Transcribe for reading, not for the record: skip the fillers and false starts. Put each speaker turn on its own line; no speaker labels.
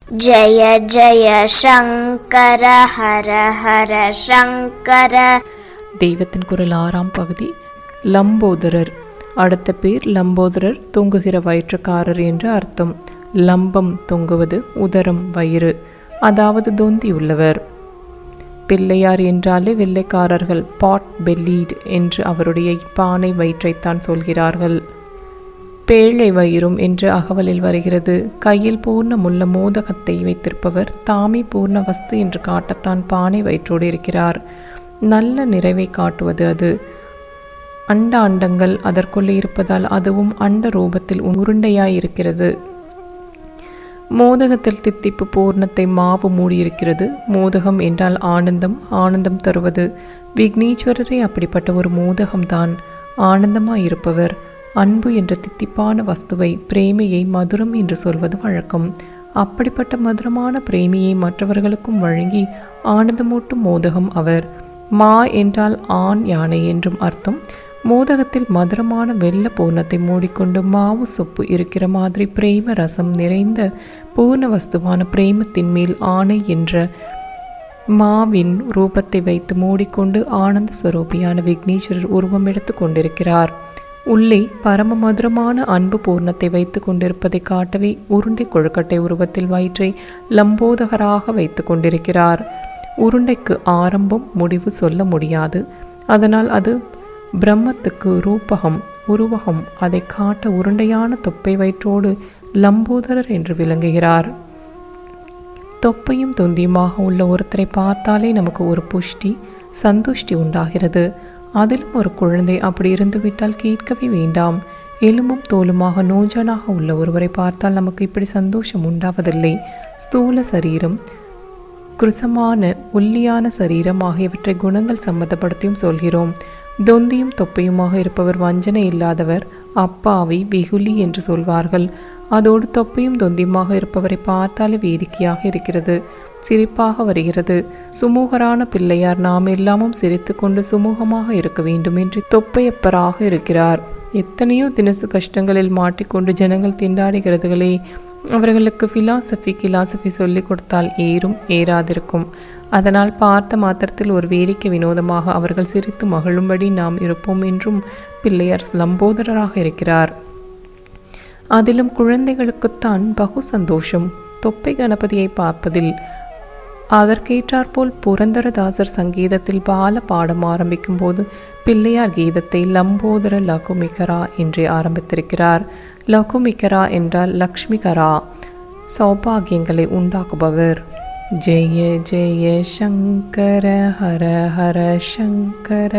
ஜய ஜய சங்கர ஹர ஹர சங்கர.
தெய்வத்தின் குரல் 6ஆம் பகுதி. லம்போதரர். அடுத்த பேர் லம்போதரர், தொங்குகிற வயிற்றுக்காரர் என்று அர்த்தம். லம்பம் தொங்குவது, உதரம் வயிறு, அதாவது தொந்தி உள்ளவர். பிள்ளையார் என்றாலே வெள்ளைக்காரர்கள் பாட் பெல்லீட் என்று அவருடைய பானை வயிற்றைத்தான் சொல்கிறார்கள். பேழை வயிறும் என்று அகவலில் வருகிறது. கையில் பூர்ணமுள்ள மோதகத்தை வைத்திருப்பவர் தாமே பூர்ண வஸ்து என்று காட்டத்தான் பானை வயிற்றோடு இருக்கிறார். நல்ல நிறைவை காட்டுவது அது. அண்ட அண்டங்கள் அதற்குள்ளே இருப்பதால் அதுவும் அண்ட ரூபத்தில் உருண்டையாயிருக்கிறது. மோதகத்தில் தித்திப்பு பூர்ணத்தை மாவு மூடியிருக்கிறது. மோதகம் என்றால் ஆனந்தம், ஆனந்தம் தருவது. விக்னேஸ்வரரே அப்படிப்பட்ட ஒரு மோதகம்தான். ஆனந்தமாயிருப்பவர். அன்பு என்ற தித்திப்பான வஸ்துவை, பிரேமையை மதுரம் என்று சொல்வது வழக்கம். அப்படிப்பட்ட மதுரமான பிரேமியை மற்றவர்களுக்கும் வழங்கி ஆனந்தமூட்டும் மோதகம் அவர். மா என்றால் ஆண் யானை என்றும் அர்த்தம். மோதகத்தில் மதுரமான வெள்ள பூர்ணத்தை மூடிக்கொண்டு மாவு சொப்பு இருக்கிற மாதிரி பிரேம ரசம் நிறைந்த பூர்ண வஸ்துவான பிரேமத்தின் மேல் ஆணை என்ற மாவின் ரூபத்தை வைத்து மூடிக்கொண்டு ஆனந்த ஸ்வரூபியான விக்னேஸ்வரர் உருவம் எடுத்து கொண்டிருக்கிறார். உள்ளே பரம மதுரமான அன்பு பூர்ணத்தை வைத்து கொண்டிருப்பதை காட்டவே உருண்டை கொழுக்கட்டை உருவத்தில் வயிற்றை லம்போதகராக வைத்து கொண்டிருக்கிறார். உருண்டைக்கு ஆரம்பம் முடிவு சொல்ல முடியாது. அதனால் அது பிரம்மத்துக்கு ரூபகம், உருவகம். அதை காட்ட உருண்டையான தொப்பை வயிற்றோடு லம்போதரர் என்று விளங்குகிறார். தொப்பையும் தொந்தியுமாக உள்ள ஒருத்தரை பார்த்தாலே நமக்கு ஒரு புஷ்டி, சந்துஷ்டி உண்டாகிறது. அதிலும் ஒரு குழந்தை அப்படி இருந்துவிட்டால் கேட்கவே வேண்டாம். எலும்பும் தோலுமாக நோஞ்சனாக உள்ள ஒருவரை பார்த்தால் நமக்கு இப்படி சந்தோஷம் உண்டாவதில்லை. ஸ்தூல சரீரம், குருசமான ஒல்லியான சரீரம் ஆகியவற்றை குணங்கள் சம்மந்தப்படுத்தியும் சொல்கிறோம். தொந்தியும் தொப்பையுமாக இருப்பவர் வஞ்சனை இல்லாதவர், அப்பாவி, வெகுலி என்று சொல்வார்கள். அதோடு தொப்பையும் தொந்தியுமாக இருப்பவரை பார்த்தாலே வேடிக்கையாக இருக்கிறது, சிரிப்பாக வருகிறது. சுமூகரான பிள்ளையார் நாம் எல்லாமும் சிரித்து கொண்டு சுமூகமாக இருக்க வேண்டும் என்று தொப்பையப்பராக இருக்கிறார். எத்தனையோ தினசு கஷ்டங்களில் மாட்டிக்கொண்டு ஜனங்கள் திண்டாடுகிறதுகளே. அவர்களுக்கு கிலாசபி சொல்லிக் கொடுத்தால் ஏறும் ஏறாதிருக்கும். அதனால் பார்த்த மாத்திரத்தில் ஒரு வேடிக்கை வினோதமாக அவர்கள் சிரித்து மகிழும்படி நாம் இருப்போம் என்றும் பிள்ளையார் லம்போதரராக இருக்கிறார். அதிலும் குழந்தைகளுக்குத்தான் பகு சந்தோஷம் தொப்பை கணபதியை பார்ப்பதில். அதற்கேற்றாற்போல் புரந்தரதாசர் சங்கீதத்தில் பால பாடம் ஆரம்பிக்கும் போது பிள்ளையார் கீதத்தை லம்போதர லகுமிகரா என்றே ஆரம்பித்திருக்கிறார். லகுமிகரா என்றால் லக்ஷ்மிகரா, சௌபாகியங்களை உண்டாக்குபவர். ஜெய ஜெய சங்கர ஹர ஹர சங்கர.